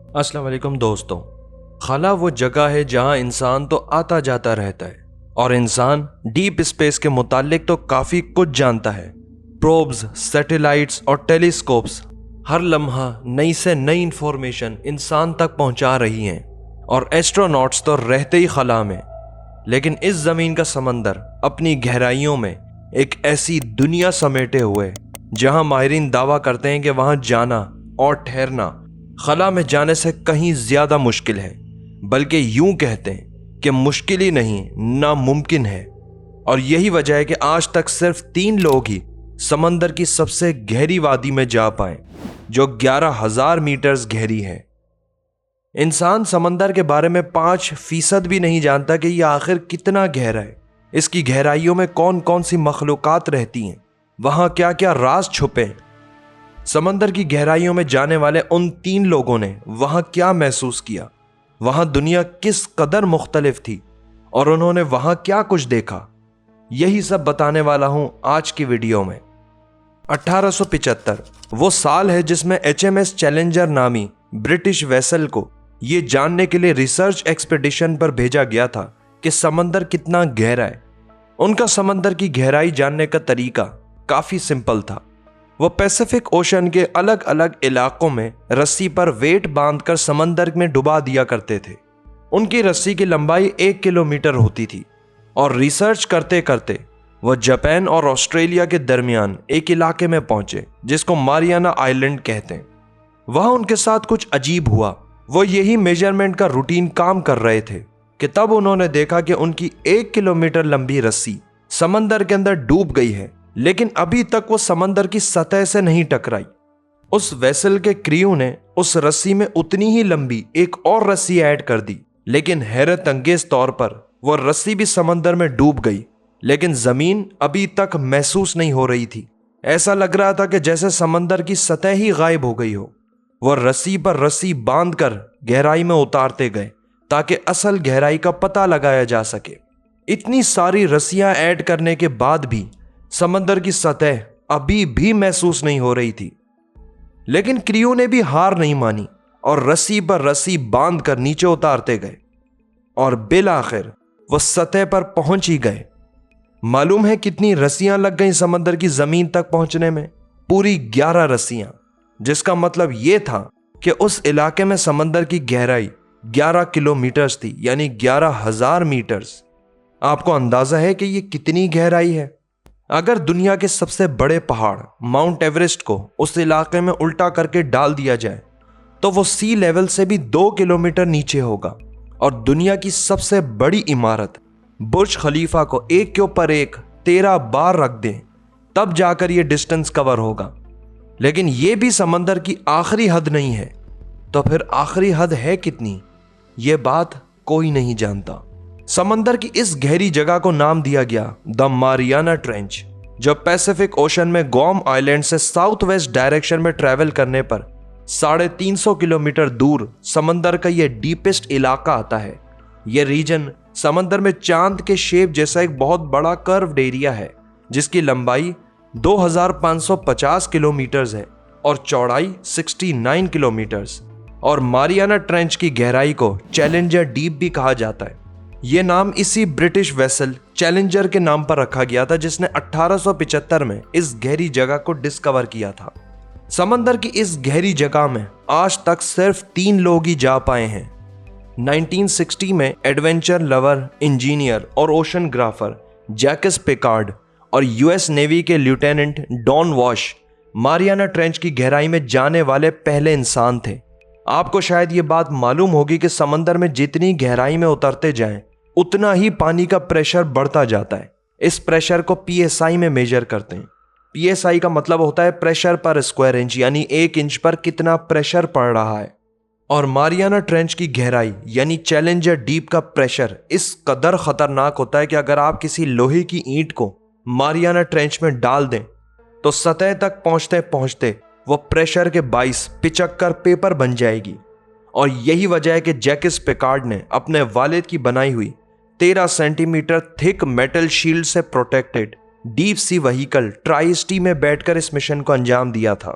अस्सलाम वालेकुम दोस्तों। खला वो जगह है जहां इंसान तो आता जाता रहता है और इंसान डीप स्पेस के मुतालिक तो काफ़ी कुछ जानता है। प्रोब्स, सैटेलाइट्स और टेलीस्कोप्स हर लम्हा नई से नई इंफॉर्मेशन इंसान तक पहुंचा रही हैं और एस्ट्रोनॉट्स तो रहते ही खला में। लेकिन इस ज़मीन का समंदर अपनी गहराइयों में एक ऐसी दुनिया समेटे हुए जहां माहिरीन दावा करते हैं कि वहां जाना और ठहरना खला में जाने से कहीं ज़्यादा मुश्किल है, बल्कि यूं कहते हैं कि मुश्किल ही नहीं नामुमकिन है। और यही वजह है कि आज तक सिर्फ 3 लोग ही समंदर की सबसे गहरी वादी में जा पाए, जो 11,000 मीटर्स गहरी है। इंसान समंदर के बारे में 5% भी नहीं जानता कि यह आखिर कितना गहरा है, इसकी गहराइयों में कौन कौन सी मखलूकात रहती हैं, वहां क्या क्या राज छुपे हैं। समंदर की गहराइयों में जाने वाले उन 3 लोगों ने वहां क्या महसूस किया, वहां दुनिया किस कदर मुख्तलिफ थी और उन्होंने वहां क्या कुछ देखा, यही सब बताने वाला हूं आज की वीडियो में। 1875 वो साल है जिसमें HMS चैलेंजर नामी ब्रिटिश वेसल को ये जानने के लिए रिसर्च एक्सपेडिशन पर भेजा गया था कि समंदर कितना गहरा है। उनका समंदर की गहराई जानने का तरीका काफी सिंपल था। वो पैसिफिक ओशन के अलग अलग इलाकों में रस्सी पर वेट बांधकर समंदर में डुबा दिया करते थे। उनकी रस्सी की लंबाई 1 किलोमीटर होती थी और रिसर्च करते करते वो जापान और ऑस्ट्रेलिया के दरमियान एक इलाके में पहुंचे जिसको मारियाना आइलैंड कहते हैं। वहां उनके साथ कुछ अजीब हुआ। वो यही मेजरमेंट का रूटीन काम कर रहे थे कि तब उन्होंने देखा कि उनकी 1 किलोमीटर लंबी रस्सी समंदर के अंदर डूब गई है, लेकिन अभी तक वो समंदर की सतह से नहीं टकराई। उस वेसल के क्रू ने उस रस्सी में उतनी ही लंबी एक और रस्सी ऐड कर दी, लेकिन हैरत अंगेज तौर पर वो रस्सी भी समंदर में डूब गई, लेकिन जमीन अभी तक महसूस नहीं हो रही थी। ऐसा लग रहा था कि जैसे समंदर की सतह ही गायब हो गई हो। वो रस्सी पर रस्सी बांधकर गहराई में उतारते गए ताकि असल गहराई का पता लगाया जा सके। इतनी सारी रस्सियां ऐड करने के बाद भी समंदर की सतह अभी भी महसूस नहीं हो रही थी, लेकिन क्रू ने भी हार नहीं मानी और रस्सी पर रस्सी बांधकर नीचे उतारते गए और बिल आखिर वो सतह पर पहुंच ही गए। मालूम है कितनी रस्सियां लग गई समंदर की जमीन तक पहुंचने में? पूरी 11 रस्सियां, जिसका मतलब यह था कि उस इलाके में समंदर की गहराई 11 किलोमीटर्स थी, यानी 11,000 मीटर्स। आपको अंदाजा है कि यह कितनी गहराई है? अगर दुनिया के सबसे बड़े पहाड़ माउंट एवरेस्ट को उस इलाके में उल्टा करके डाल दिया जाए तो वो सी लेवल से भी 2 किलोमीटर नीचे होगा। और दुनिया की सबसे बड़ी इमारत बुर्ज खलीफा को एक के ऊपर एक 13 बार रख दें, तब जाकर ये डिस्टेंस कवर होगा। लेकिन ये भी समंदर की आखिरी हद नहीं है, तो फिर आखिरी हद है कितनी, ये बात कोई नहीं जानता। समंदर की इस गहरी जगह को नाम दिया गया द मारियाना ट्रेंच, जो पैसिफिक ओशन में गुआम आइलैंड से साउथ वेस्ट डायरेक्शन में ट्रैवल करने पर 350 किलोमीटर दूर समंदर का यह डीपेस्ट इलाका आता है। यह रीजन समंदर में चांद के शेप जैसा एक बहुत बड़ा कर्व्ड एरिया है, जिसकी लंबाई 2550 किलोमीटर्स है और चौड़ाई 69 किलोमीटर्स। और मारियाना ट्रेंच की गहराई को चैलेंजर डीप भी कहा जाता है। यह नाम इसी ब्रिटिश वेसल चैलेंजर के नाम पर रखा गया था, जिसने 1875 में इस गहरी जगह को डिस्कवर किया था। समंदर की इस गहरी जगह में आज तक सिर्फ 3 लोग ही जा पाए हैं। 1960 में एडवेंचर लवर, इंजीनियर और ओशनग्राफर जैकस पिकार्ड और यूएस नेवी के lieutenant Don Walsh Mariana trench की गहराई में जाने वाले पहले इंसान थे। आपको शायद ये बात मालूम होगी कि समंदर में जितनी गहराई में उतरते जाएं, उतना ही पानी का प्रेशर बढ़ता जाता है। इस प्रेशर को PSI में मेजर करते हैं। PSI का मतलब होता है प्रेशर पर स्क्वायर इंच, यानी 1 इंच पर कितना प्रेशर पड़ रहा है। और मारियाना ट्रेंच की गहराई यानी चैलेंजर डीप का प्रेशर इस कदर खतरनाक होता है कि अगर आप किसी लोहे की ईंट को मारियाना ट्रेंच में डाल दें तो सतह तक पहुंचते पहुंचते वो प्रेशर के बाइस पिचक कर पेपर बन जाएगी। और यही वजह है कि जैकस पिकार्ड ने अपने वालिद की बनाई हुई 13 सेंटीमीटर थिक मेटल शील्ड से प्रोटेक्टेड डीप सी व्हीकल ट्राइस्टी में बैठकर इस मिशन को अंजाम दिया था।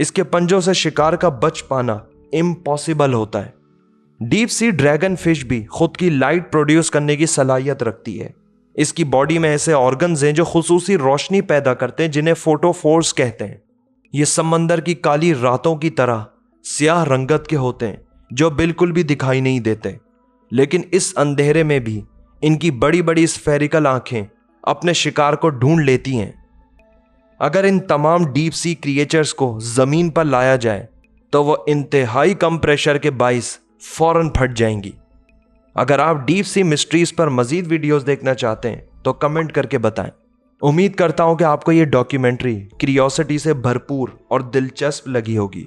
इसके पंजों से शिकार का बच पाना इम्पॉसिबल होता है। डीप सी ड्रैगन फिश भी खुद की लाइट प्रोड्यूस करने की सलाहियत रखती है। इसकी बॉडी में ऐसे ऑर्गन्स हैं जो खुसूसी रोशनी पैदा करते हैं, जिन्हें फोटोफोर्स कहते हैं। ये समंदर की काली रातों की तरह स्याह रंगत के होते हैं जो बिल्कुल भी दिखाई नहीं देते, लेकिन इस अंधेरे में भी इनकी बड़ी बड़ी स्फेरिकल आंखें अपने शिकार को ढूंढ लेती हैं। अगर इन तमाम डीप सी क्रिएचर्स को जमीन पर लाया जाए तो वो इंतहाई कम प्रेशर के बाइस फौरन फट जाएंगी। अगर आप डीप सी मिस्ट्रीज पर मजीद वीडियोस देखना चाहते हैं तो कमेंट करके बताएं। उम्मीद करता हूं कि आपको ये डॉक्यूमेंट्री क्यूरियोसिटी से भरपूर और दिलचस्प लगी होगी।